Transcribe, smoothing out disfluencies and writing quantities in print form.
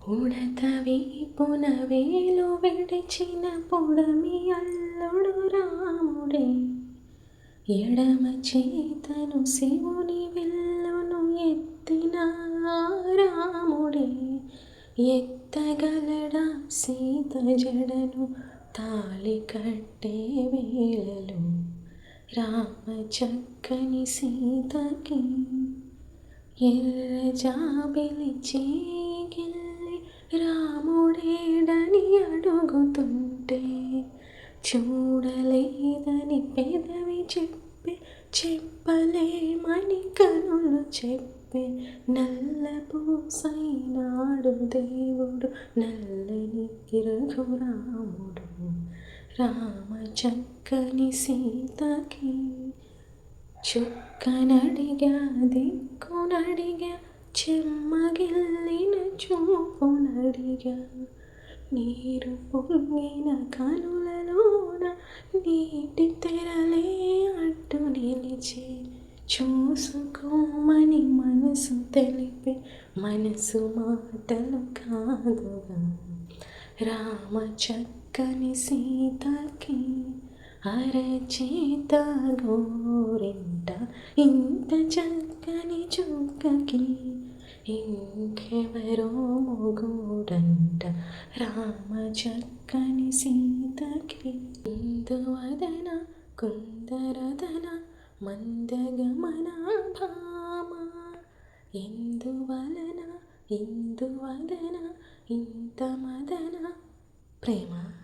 ఉడత వీపున వేలు విడిచిన పుడమి అల్లుడు రాముడే. ఎడమ చేతను శివుని విల్లును ఎత్తిన రాముడే. ఎత్తగలడా సీత జడను తాళి కట్టే వేళలో రామ చక్కని సీతకి ఎర్ర జాబిలి చీగిల్లి రాముడేడని అడుగుతుంటే చూడలేదని పెదవి చెప్పలేమని కనులు చెప్పే నల్ల పూసైనాడు దేవుడు నల్లని రఘురాముడు. రామ చక్కని సీతకి చుక్కనడిగా దిక్కునడిగా చెమ్మగిల్లిన చూపునడిగా నీరు పొంగిన కనులలోన నీటి తెరలే అడ్డు నిలిచి చూసుకోమని మనసు తెలిపే మనసు మాటలు కాదుగా. రామ చక్కని సీతకి అరచేత గోరింట ఇంత చక్కని చుక్కకి ఇంకెవరో మొగుడంట. రామ చక్కని సీతకి ఇందువదన కుందరదన మందగమన భామ ఇందువదన ఇంత మదన ప్రేమ.